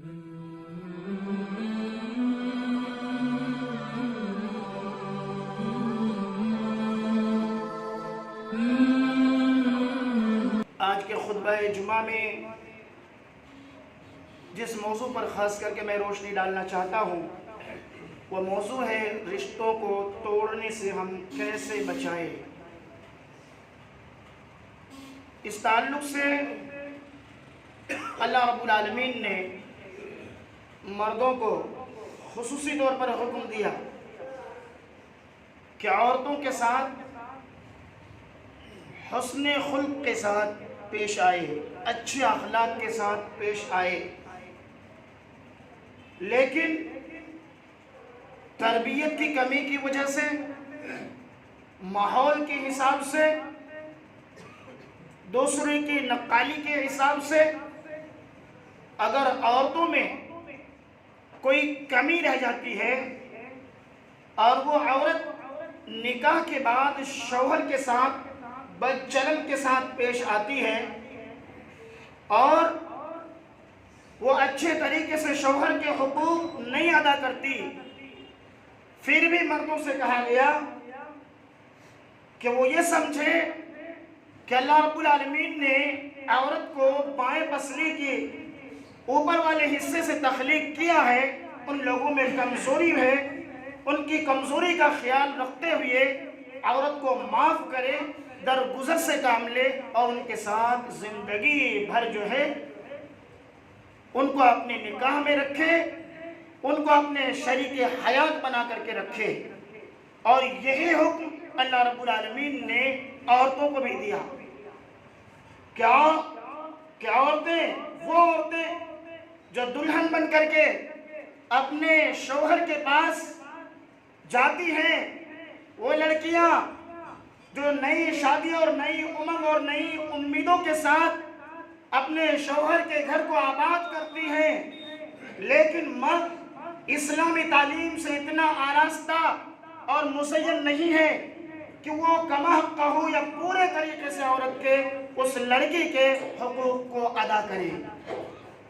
آج کے خطبہ جمعہ میں جس موضوع پر خاص کر کے میں روشنی ڈالنا چاہتا ہوں وہ موضوع ہے رشتوں کو توڑنے سے ہم کیسے بچائیں۔ اس تعلق سے اللہ رب العالمین نے مردوں کو خصوصی طور پر حکم دیا کہ عورتوں کے ساتھ حسن خلق کے ساتھ پیش آئے، اچھے اخلاق کے ساتھ پیش آئے، لیکن تربیت کی کمی کی وجہ سے، ماحول کے حساب سے، دوسرے کی نقالی کے حساب سے اگر عورتوں میں کوئی کمی رہ جاتی ہے اور وہ عورت نکاح کے بعد شوہر کے ساتھ بدچلن کے ساتھ پیش آتی ہے اور وہ اچھے طریقے سے شوہر کے حقوق نہیں ادا کرتی، پھر بھی مردوں سے کہا گیا کہ وہ یہ سمجھے کہ اللہ رب العالمین نے عورت کو بائیں پسلی کے اوپر والے حصے سے تخلیق کیا ہے، ان لوگوں میں کمزوری ہے، ان کی کمزوری کا خیال رکھتے ہوئے عورت کو معاف کرے، درگزر سے کام لے اور ان کے ساتھ زندگی بھر جو ہے ان کو اپنے نکاح میں رکھے، ان کو اپنے شریک حیات بنا کر کے رکھے۔ اور یہی حکم اللہ رب العالمین نے عورتوں کو بھی دیا کہ عورتیں، وہ عورتیں جو دلہن بن کر کے اپنے شوہر کے پاس جاتی ہیں، وہ لڑکیاں جو نئی شادی اور نئی امنگ اور نئی امیدوں کے ساتھ اپنے شوہر کے گھر کو آباد کرتی ہیں، لیکن مرد اسلامی تعلیم سے اتنا آراستہ اور مزین نہیں ہے کہ وہ کم حق ہو یا پورے طریقے سے عورت کے اس لڑکی کے حقوق کو ادا کرے۔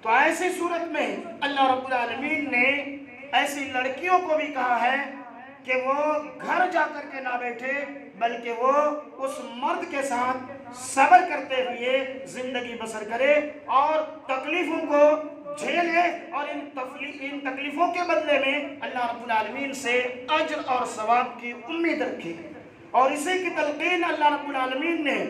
تو ایسی صورت میں اللہ رب العالمین نے ایسی لڑکیوں کو بھی کہا ہے کہ وہ گھر جا کر کے نہ بیٹھے بلکہ وہ اس مرد کے ساتھ صبر کرتے ہوئے زندگی بسر کرے اور تکلیفوں کو جھیلے اور ان تکلیفوں کے بدلے میں اللہ رب العالمین سے اجر اور ثواب کی امید رکھے۔ اور اسی کی تلقین اللہ رب العالمین نے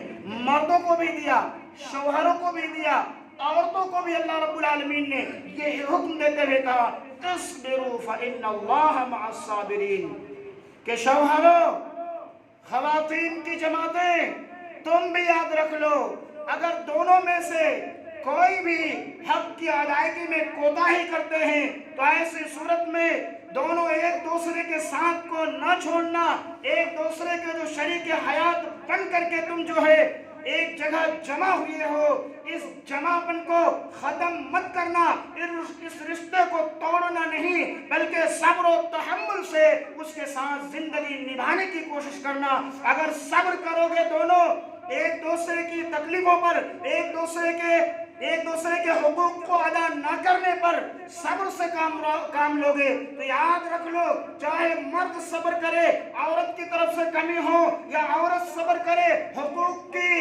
مردوں کو بھی دیا، شوہروں کو بھی دیا، عورتوں کو بھی اللہ رب العالمین نے یہ حکم دیتے ہوئے کہا اصبروا فإن اللہ مع الصابرین، کہ شوہروں، خواتین کی جماعتیں، تم بھی یاد رکھ لو اگر دونوں میں سے کوئی بھی حق کی ادائیگی میں کوتاہی کرتے ہیں تو ایسی صورت میں دونوں ایک دوسرے کے ساتھ کو نہ چھوڑنا، ایک دوسرے کے جو شریک حیات بن کر کے تم جو ہے ایک جگہ جمع ہوئے ہو، اس جمع پن کو ختم مت کرنا، اس رشتے کو توڑنا نہیں بلکہ صبر و تحمل سے اس کے ساتھ زندگی نبھانے کی کوشش کرنا۔ اگر صبر کرو گے دونوں ایک دوسرے کی تکلیفوں پر، ایک دوسرے کے حقوق کو ادا نہ کرنے پر صبر سے کام لوگے تو یاد رکھ لو چاہے مرد صبر کرے عورت کی طرف سے کمی ہو یا عورت صبر کرے حقوق کی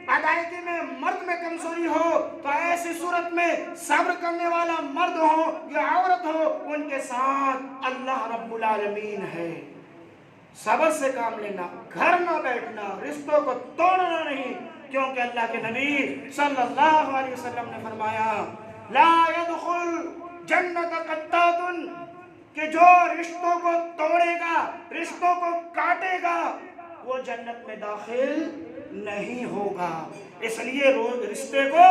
ادائیگی میں مرد میں کمزوری ہو، تو ایسی صورت میں صبر کرنے والا مرد ہو یا عورت ہو ان کے ساتھ اللہ رب العالمین ہے۔ صبر سے کام لینا، گھر نہ بیٹھنا، رشتوں کو توڑنا نہیں، کیونکہ اللہ کے نبی صلی اللہ علیہ وسلم نے فرمایا لا يدخل جنت قطات، کہ جو رشتوں کو توڑے گا، رشتوں کو کاٹے گا، وہ جنت میں داخل نہیں ہوگا۔ اس لیے رشتے کو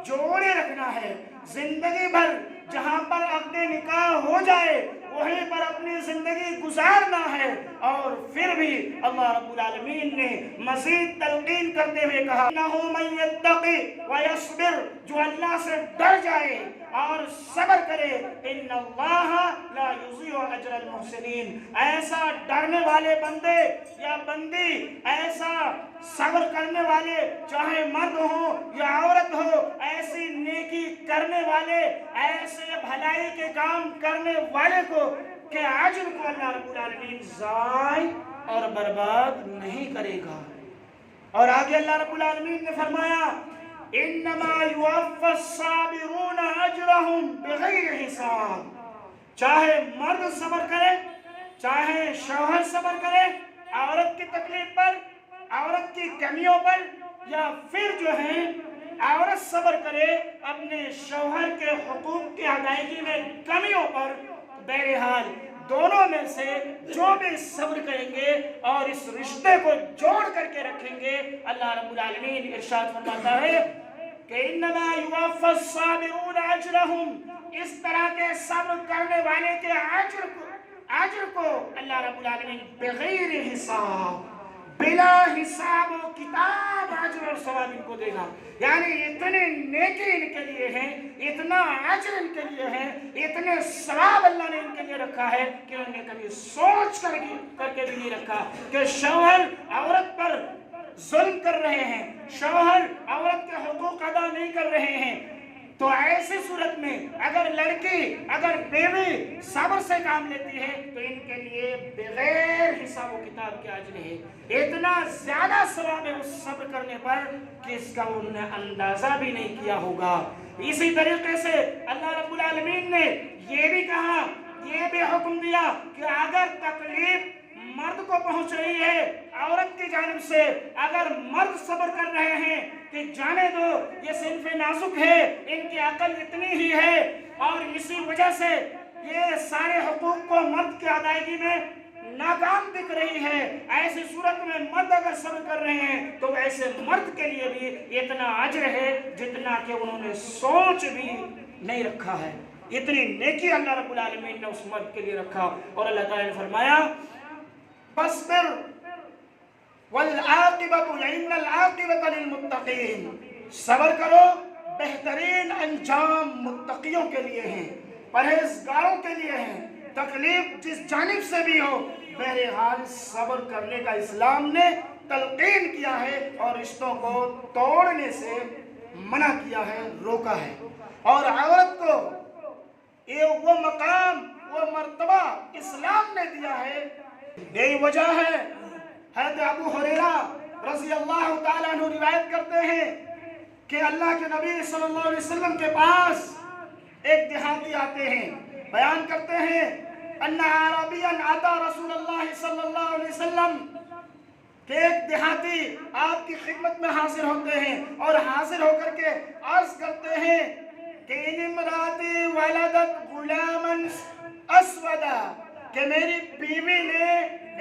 جوڑے رکھنا ہے، زندگی بھر جہاں پر عقد نکاح ہو جائے وہیں پر اپنی زندگی گزارنا ہے۔ اور پھر بھی اللہ رب العالمین نے مزید تلقین کرتے ہوئے کہا انہو من یتقی ویصبر، جو اللہ سے ڈر جائے اور صبر کرے ان اللہ لا یضیع اجر المحسنین، ایسا ڈرنے والے بندے یا بندی، ایسا صبر کرنے والے چاہے مرد ہو یا عورت ہو، ایسی نیکی کرنے والے، ایسے بھلائی کے کام کرنے والے کو کہ اجر کو اللہ رب العالمین ضائع اور برباد نہیں کرے گا۔ اور آگے اللہ رب العالمین نے فرمایا انما یوفی الصابرون اجرهم بغیر حساب۔ چاہے مرد صبر کرے، چاہے شوہر صبر کرے عورت کی تکلیف پر، عورت کی کمیوں پر، یا پھر جو ہے عورت صبر کرے اپنے شوہر کے حقوق کی ادائیگی میں کمیوں پر، بہرحال دونوں میں سے جو بھی صبر کریں گے اور اس رشتے کو جوڑ کر کے رکھیں گے، اللہ رب العالمین ارشاد فرماتا ہے کہ انما یوفی الصابرون اجرهم، اس طرح کے صبر کرنے والے کے اجر کو اللہ رب العالمین بغیر حساب، بلا حساب و کتاب اجر اور ثواب ان کو دے گا۔ یعنی اتنے نیکی ان کے لیے ہیں، اتنا اجر ان کے لیے ہے، اتنے ثواب اللہ نے ان کے لیے رکھا ہے کہ انہوں نے کبھی سوچ کر کے بھی نہیں رکھا کہ شوہر عورت پر ظلم کر رہے ہیں، شوہر عورت کے حقوق ادا نہیں کر رہے ہیں۔ تو ایسی صورت میں اگر لڑکی، اگر بیوی صبر سے کام لیتی ہے تو ان کے لیے بغیر حساب و کتاب کے اجر ہے، اتنا زیادہ ثواب ہے اس صبر کرنے پر کہ اس کا انہوں نے اندازہ بھی نہیں کیا ہوگا۔ اسی طریقے سے اللہ رب العالمین نے یہ بھی کہا، یہ بھی حکم دیا کہ اگر تکلیف مرد کو پہنچ رہی ہے عورت کی جانب سے، اگر مرد صبر کر رہے ہیں کہ جانے دو یہ صنف نازک ہے، ان کی عقل اتنی ہی ہے اور اسی وجہ سے یہ سارے حقوق کو مرد کی ادائیگی میں ناکام دکھ رہی ہے، ایسی صورت میں مرد اگر صبر کر رہے ہیں تو ایسے مرد کے لیے بھی اتنا اجر ہے جتنا کہ انہوں نے سوچ بھی نہیں رکھا ہے۔ اتنی نیکی اللہ رب العالمین نے اس مرد کے لیے رکھا۔ اور اللہ تعالیٰ نے فرمایا فاصبر والعاقبۃ ان العاقبۃ للمتقین، صبر کرو، بہترین انجام متقیوں کے لیے ہیں، پرہیزگاروں کے لیے ہیں۔ تکلیف جس جانب سے بھی ہو، بہرحال صبر کرنے کا اسلام نے تلقین کیا ہے اور رشتوں کو توڑنے سے منع کیا ہے، روکا ہے۔ اور عورت کو یہ وہ مقام، وہ مرتبہ اسلام نے دیا ہے۔ یہی وجہ ہے حضرت ابو ہریرہ رضی اللہ تعالیٰ عنہ روایت کرتے ہیں کہ اللہ کے نبی صلی اللہ علیہ وسلم کے پاس ایک دیہاتی آتے ہیں، بیان کرتے ہیں ان عربیًا آتا رسول اللہ صلی اللہ علیہ وسلم، کہ ایک دیہاتی آپ کی خدمت میں حاضر ہوتے ہیں اور حاضر ہو کر کے عرض کرتے ہیں کہ ان امراتی ولدت غلاما اسودا، کہ میری بیوی نے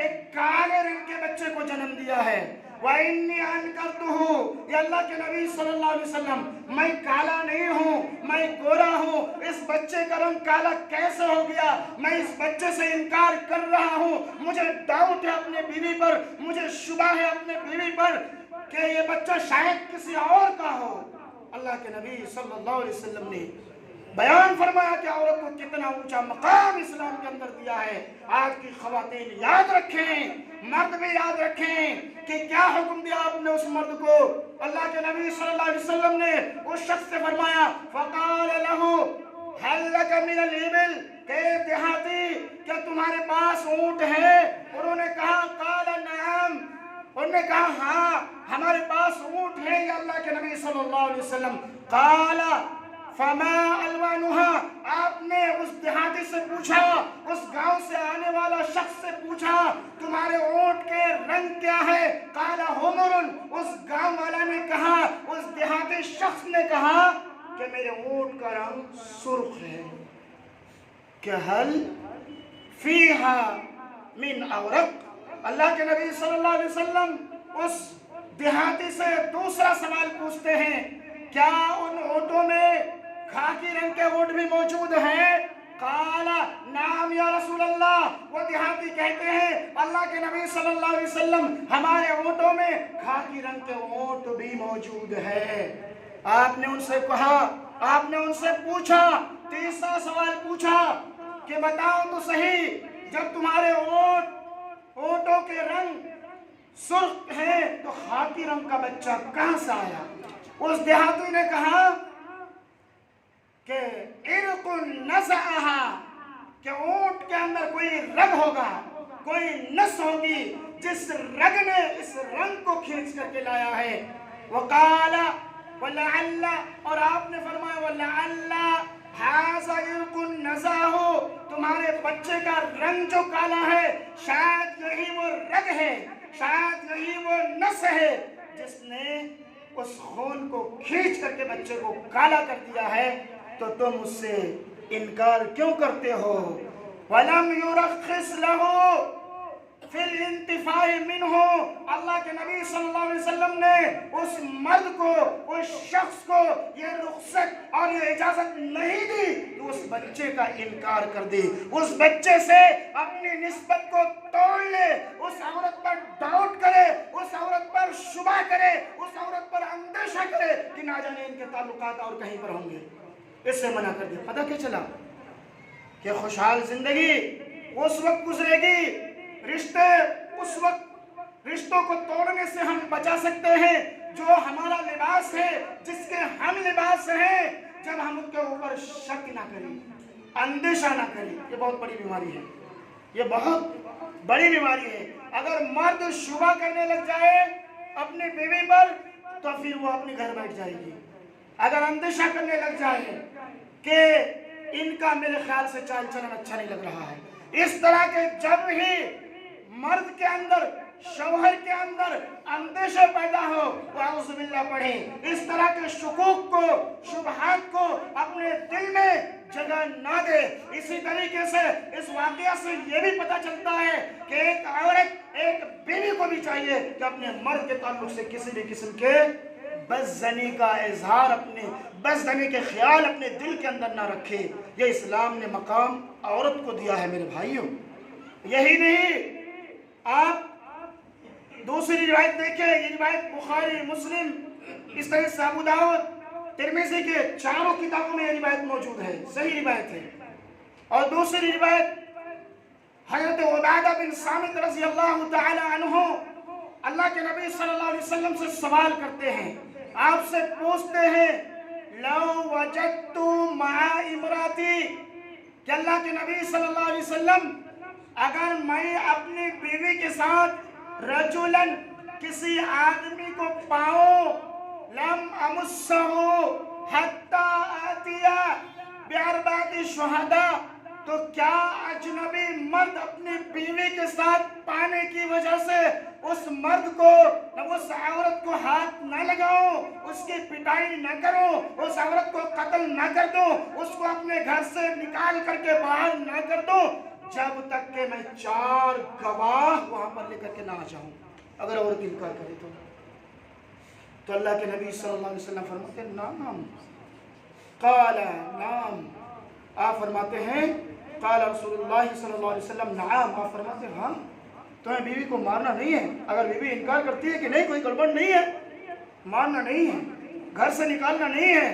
ایک کالے رنگ کے بچے کو جنم دیا ہے۔ وَإِنِّي أَنْكَرْتُهُ، یا اللہ کے نبی صلی اللہ علیہ وسلم، میں کالا نہیں ہوں، میں گورا ہوں، اس بچے کا رنگ کالا کیسے ہو گیا؟ میں اس بچے سے انکار کر رہا ہوں، مجھے ڈاؤٹ ہے اپنے بیوی پر، مجھے شبہ ہے اپنے بیوی پر کہ یہ بچہ شاید کسی اور کا ہو۔ اللہ کے نبی صلی اللہ علیہ وسلم نے بیان فرمایا کہ عورت کو کتنا اونچا مقام اسلام کے اندر دیا ہے۔ آج کی خواتین یاد رکھیں، مرد بھی یاد رکھیں کہ کیا حکم دیا آپ نے اس مرد کو۔ اللہ کے نبی صلی اللہ علیہ وسلم نے اس شخص سے فرمایا فقال له هل لك من الابل، کہ دیہاتی کیا تمہارے پاس اونٹ ہے؟ انہوں نے کہا قال نعم، انہوں نے کہا ہاں ہمارے پاس اونٹ ہے یا اللہ کے نبی صلی اللہ علیہ وسلم۔ قال فما الوانها، آپ نے اس دیہاتی سے پوچھا، اس گاؤں سے آنے والا شخص سے پوچھا تمہارے اونٹ کے رنگ کیا ہے؟ قال حمر، اس گاؤں والا نے کہا، اس دیہاتی شخص نے کہا کہ میرے اونٹ کا رنگ سرخ ہے۔ کہ حل فیہا من اورق، اللہ کے نبی صلی اللہ علیہ وسلم اس دیہاتی سے دوسرا سوال پوچھتے ہیں کیا ان اونٹوں میں خاکی رنگ کے اونٹ بھی موجود ہیں؟ قال نعم یا رسول اللہ، وہ دیہاتی کہتے ہیں اللہ کے نبی صلی اللہ علیہ وسلم ہمارے اونٹوں میں خاکی رنگ کے اونٹ بھی موجود ہے۔ آپ نے ان سے کہا، آپ نے ان سے پوچھا، تیسرا سوال پوچھا کہ بتاؤ تو صحیح، جب تمہارے اونٹوں کے رنگ سرخ ہیں تو خاکی رنگ کا بچہ کہاں سے آیا؟ اس دیہاتی نے کہا نزعہا کہ اونٹ کے اندر کوئی رگ ہوگا، کوئی نس ہوگی جس رگ نے اس رنگ کو کھینچ کر کے لایا ہے۔ وقال ولعل، اور آپ نے فرمایا ولعل ھذا عرق نزعہ، تمہارے بچے کا رنگ جو کالا ہے شاید یہی وہ رگ ہے، شاید یہی وہ نس ہے جس نے اس خون کو کھینچ کر کے بچے کو کالا کر دیا ہے، تو تم اس سے انکار کیوں کرتے ہو؟ وَلَمْ يُرَخِّصْ لَهُ فِي الْإِنْتِفَاعِ مِنْهُ، اللہ کے نبی صلی اللہ علیہ وسلم نے اس مرد کو، اس شخص کو یہ رخصت اور یہ اجازت نہیں دی کہ اس بچے کا انکار کر دے، اس بچے سے اپنی نسبت کو توڑ لے، اس عورت پر ڈاؤٹ کرے، اس عورت پر شبہ کرے، اس عورت پر اندیشہ کرے کہ نہ جانے ان کے تعلقات اور کہیں پر ہوں گے، اس سے منع کر دیا۔ پتہ کیا چلا کہ خوشحال زندگی اس وقت گزرے گی، رشتے اس وقت، رشتوں کو توڑنے سے ہم بچا سکتے ہیں جو ہمارا لباس ہے، جس کے ہم لباس ہیں، جب ہم ان کے اوپر شک نہ کریں، اندیشہ نہ کریں۔ یہ بہت بڑی بیماری ہے، یہ بہت بڑی بیماری ہے۔ اگر مرد شبہ کرنے لگ جائے اپنی بیوی پر تو پھر وہ اپنے گھر بیٹھ جائے گی۔ اگر اندیشہ کرنے لگ جائے کہ ان کا میرے خیال سے چال چلن اچھا نہیں لگ رہا ہے، اس طرح کے جب ہی مرد کے اندر، شوہر کے اندر اندیشہ پیدا ہو، وہ اعوذ باللہ پڑھیں، اس طرح کے شکوک کو، شبہات کو اپنے دل میں جگہ نہ دے۔ اسی طریقے سے اس واقعہ سے یہ بھی پتہ چلتا ہے کہ ایک عورت، ایک بیوی کو بھی چاہیے کہ اپنے مرد کے تعلق سے کسی بھی قسم کے بدزنی کا اظہار، اپنے بدزنی کے خیال اپنے دل کے اندر نہ رکھے۔ یہ اسلام نے مقام عورت کو دیا ہے میرے بھائیوں۔ یہی نہیں، آپ دوسری روایت دیکھیں، یہ روایت بخاری، مسلم، اس طرح سے ابو داؤد، ترمذی کے چاروں کتابوں میں یہ روایت موجود ہے، صحیح روایت ہے۔ اور دوسری روایت حضرت عبادہ بن صامت رضی اللہ تعالی عنہ، اللہ کے نبی صلی اللہ علیہ وسلم سے سوال کرتے ہیں، آپ سے پوچھتے ہیں لو وجدت مع امراتی، کہ اللہ کے نبی صلی اللہ علیہ وسلم اگر میں اپنی بیوی کے ساتھ رجلن کسی آدمی کو پاؤں، لم امسہ حتی آتیا باربعۃ شہداء، تو کیا اجنبی مرد اپنی بیوی کے ساتھ پانے کی وجہ سے اس مرد کو، اس عورت کو ہاتھ نہ لگاؤں، اس کی پٹائی نہ کروں، اس عورت کو قتل نہ کر دوں، اس کو اپنے گھر سے نکال کر کے باہر نہ کر دوں، جب تک کہ میں 4 گواہ وہاں پر لے کر کے نہ آ جاؤں؟ اگر عورت انکار کرے تو اللہ کے نبی صلی اللہ علیہ وسلم فرماتے ہیں نعم، قال نعم، آپ فرماتے ہیں قال رسول اللہ صلی اللہ علیہ وسلم نعم، آپ فرماتے ہیں ہاں، تمہیں بیوی کو مارنا نہیں ہے۔ اگر بیوی انکار کرتی ہے کہ نہیں کوئی گڑبڑ نہیں ہے، مارنا نہیں ہے، گھر سے نکالنا نہیں ہے،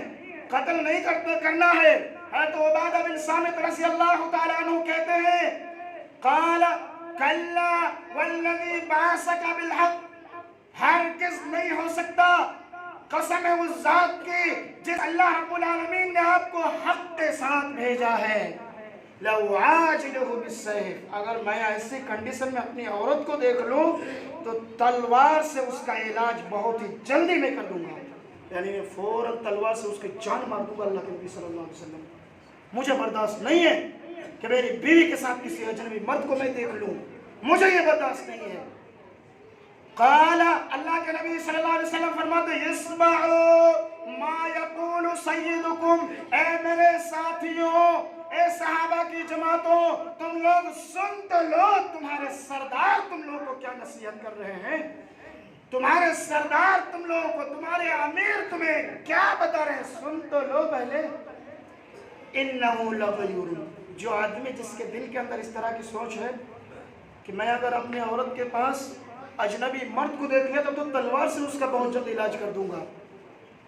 قتل نہیں کرنا ہے۔ حضرت عبادہ بن صامت رضی اللہ تعالیٰ عنہ کہتے ہیں قال کلا والذی بعثک بالحق، ہرگز نہیں ہو سکتا، قسم ہے اس ذات کی جس اللہ رب العالمین نے آپ کو حق کے ساتھ بھیجا ہے، لو عاجلہ بالسیف، اگر میں ایسی کنڈیشن میں اپنی عورت کو دیکھ لوں تو تلوار سے اس کا علاج بہت ہی جلدی میں کر دوں گا، یعنی میں فوراً تلوار سے اس کی جان مار دوں گا۔ اللہ کے نبی صلی اللہ علیہ وسلم، مجھے برداشت نہیں ہے کہ میری بیوی کے ساتھ کسی اجنبی مرد کو میں دیکھ لوں، مجھے یہ برداشت نہیں ہے۔ قال، اللہ کے نبی صلی اللہ علیہ وسلم فرماتے ہیں اسمعوا ما یقول سیدکم، اے میرے ساتھیوں، اے صحابہ کی جماعتوں، تم لوگ سن تو لو، تمہارے سردار تم لوگوں کو کیا نصیحت کر رہے ہیں، تمہارے سردار تم لوگوں کو، تمہارے امیر تمہیں کیا بتا رہے ہیں، سن تو لو پہلے۔ انہو لغیور، جو آدمی جس کے دل کے اندر اس طرح کی سوچ ہے کہ میں اگر اپنی عورت کے پاس اجنبی مرد کو دیکھ لیا تو تلوار سے اس کا بہت جلد علاج کر دوں گا،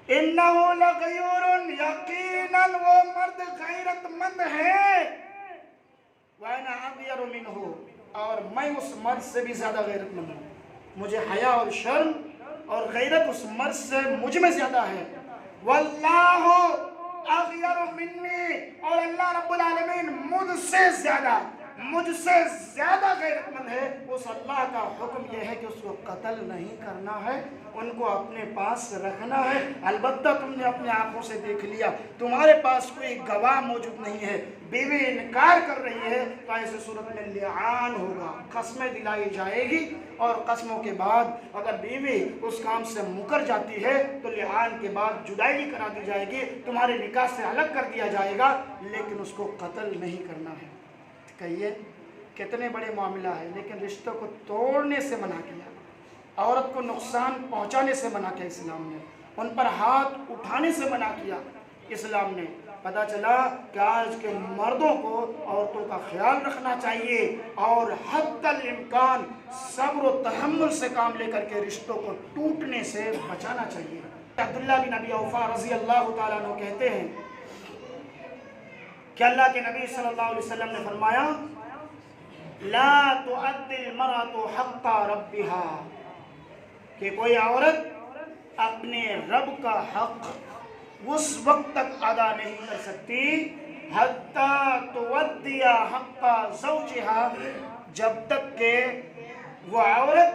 انہو لغیور، یقیناً وہ مرد غیرت مند ہے، وَأَنَا أَغْيَرُ مِنْهُ، اور میں اس مرد سے بھی زیادہ غیرت مند ہوں، مجھے حیا اور شرم اور غیرت اس مرد سے مجھ میں زیادہ ہے۔ وَاللَّهُ اغیر منی، اور اللہ رب العالمین مجھ سے زیادہ غیرت مند ہے، اس اللہ کا حکم یہ ہے کہ اس کو قتل نہیں کرنا ہے، ان کو اپنے پاس رکھنا ہے۔ البتہ تم نے اپنے آنکھوں سے دیکھ لیا، تمہارے پاس کوئی گواہ موجود نہیں ہے، بیوی انکار کر رہی ہے، تو ایسے صورت میں لعان ہوگا، قسمیں دلائی جائے گی، اور قسموں کے بعد اگر بیوی اس کام سے مکر جاتی ہے تو لعان کے بعد جدائی کرا دی جائے گی، تمہارے نکاح سے الگ کر دیا جائے گا، لیکن اس کو قتل نہیں کرنا ہے۔ کہیے کتنے بڑے معاملہ ہے، لیکن رشتوں کو توڑنے سے منع کیا، عورت کو نقصان پہنچانے سے منع کیا اسلام نے، ان پر ہاتھ اٹھانے سے منع کیا اسلام نے۔ پتہ چلا کہ آج کے مردوں کو عورتوں کا خیال رکھنا چاہیے اور حتی الامکان صبر و تحمل سے کام لے کر کے رشتوں کو ٹوٹنے سے بچانا چاہیے۔ عبداللہ بن ابی اوفا رضی اللہ تعالیٰ عنہ کہتے ہیں کہ اللہ کے نبی صلی اللہ علیہ وسلم نے فرمایا لا تؤدی المرأة حق ربها، کہ کوئی عورت اپنے رب کا حق اس وقت تک ادا نہیں کر سکتی حتی تودی حق زوجها، جب تک کہ وہ عورت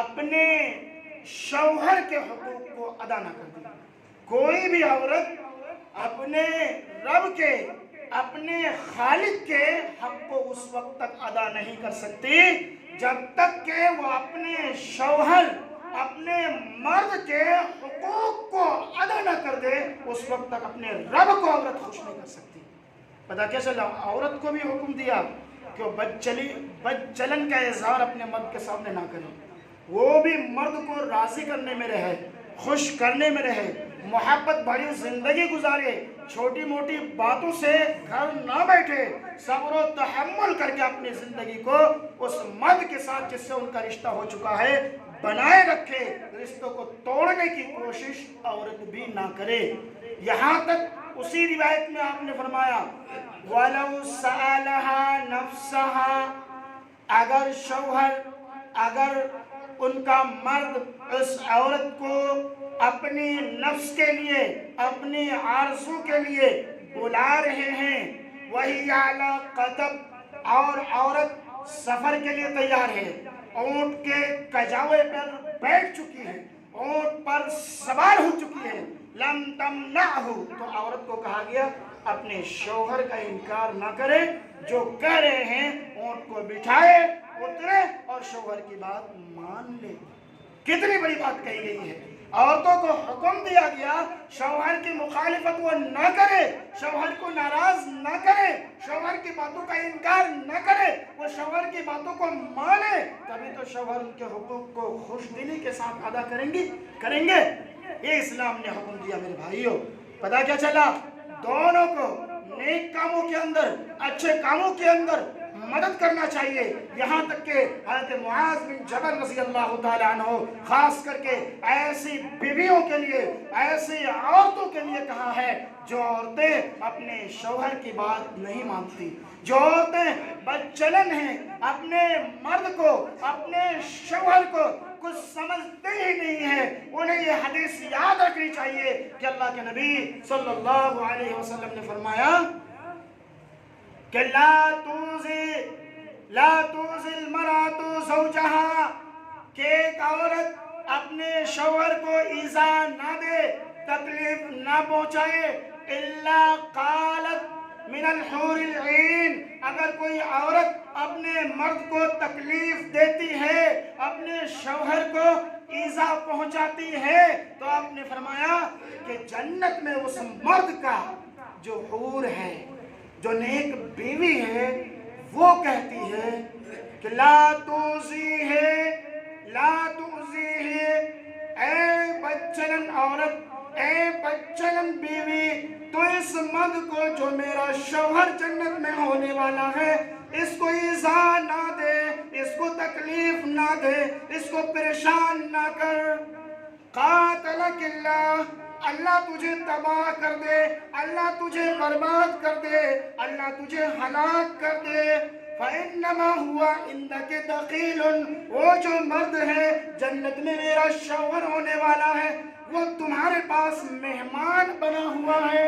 اپنے شوہر کے حقوق کو ادا نہ کر دے۔ کوئی بھی عورت اپنے رب کے، اپنے خالق کے حق کو اس وقت تک ادا نہیں کر سکتی جب تک کہ وہ اپنے شوہر، اپنے مرد کے حقوق کو ادا نہ کر دے، اس وقت تک اپنے رب کو عورت خوش نہیں کر سکتی۔ پتہ کیا چلا؟ عورت کو بھی حکم دیا کہ وہ بدچلن کا اظہار اپنے مرد کے سامنے نہ کرے، وہ بھی مرد کو راضی کرنے میں رہے، خوش کرنے میں رہے، محبت بھری زندگی گزارے، چھوٹی موٹی باتوں سے گھر نہ بیٹھے، صبر و تحمل کر کے اپنی زندگی کو اس مرد کے ساتھ جس سے ان کا رشتہ ہو چکا ہے بنائے رکھے، رشتوں کو توڑنے کی کوشش عورت بھی نہ کرے۔ یہاں تک اسی روایت میں آپ نے فرمایا وَلَوْ سَأَلَهَا نَفْسَهَا، اگر شوہر، اگر ان کا مرد اس عورت کو اپنی نفس کے لیے، اپنی آرزو کے لیے بلا رہے ہیں، وہی اعلیٰ قطب، اور عورت سفر کے لیے تیار ہے، اونٹ کے کجاوے پر بیٹھ چکی ہے، اونٹ پر سوار ہو چکی ہے، لم تمنعہ، تو عورت کو کہا گیا اپنے شوہر کا انکار نہ کرے، جو کہہ رہے ہیں اونٹ کو بٹھائے، اترے اور شوہر کی بات مان لے۔ کتنی بڑی بات کہی گئی ہے۔ عورتوں کو حکم دیا گیا شوہر کی مخالفت وہ نہ کرے، شوہر کو ناراض نہ کرے، شوہر کی باتوں کا انکار نہ کرے، وہ شوہر کی باتوں کو مانے، تبھی تو شوہر ان کے حقوق کو خوش دلی کے ساتھ ادا کریں گے۔ یہ اسلام نے حکم دیا میرے بھائیوں۔ پتہ کیا چلا؟ دونوں کو نیک کاموں کے اندر، اچھے کاموں کے اندر مدد کرنا چاہیے، یہاں تک کہ حضرت معاذ بن جبل رضی اللہ تعالیٰ عنہ خاص کر کے ایسی بیویوں کے لیے، ایسی عورتوں کے لیے کہا ہے جو عورتیں اپنے شوہر کی بات نہیں مانتی، جو عورتیں بدچلن ہیں، اپنے مرد کو، اپنے شوہر کو کچھ سمجھتے ہی نہیں ہیں، انہیں یہ حدیث یاد رکھنی چاہیے کہ اللہ کے نبی صلی اللہ علیہ وسلم نے فرمایا کہ لا توزی المرأة زوجہا، کہ ایک عورت اپنے شوہر کو ایذا نہ دے، تکلیف نہ پہنچائے، الا قالت من الحور العین، اگر کوئی عورت اپنے مرد کو تکلیف دیتی ہے، اپنے شوہر کو ایذا پہنچاتی ہے، تو آپ نے فرمایا کہ جنت میں اس مرد کا جو حور ہے، جو نیک بیوی ہے، وہ کہتی ہے کہ لا توزی ہے، لا توزی ہے، اے بدچلن عورت، اے بدچلن بیوی، تو اس مرد کو جو میرا شوہر جنت میں ہونے والا ہے، اس کو ایذا نہ دے، اس کو تکلیف نہ دے، اس کو پریشان نہ کر۔ قاتلک اللہ، اللہ تجھے تباہ کر دے، اللہ تجھے برباد کر دے، اللہ تجھے ہلاک کر دے۔ فَإِنَّمَا هُوَ عِنْدَكِ دَخِيلٌ، وہ جو مرد ہے جنت میں میرا شوہر ہونے والا ہے، وہ تمہارے پاس مہمان بنا ہوا ہے۔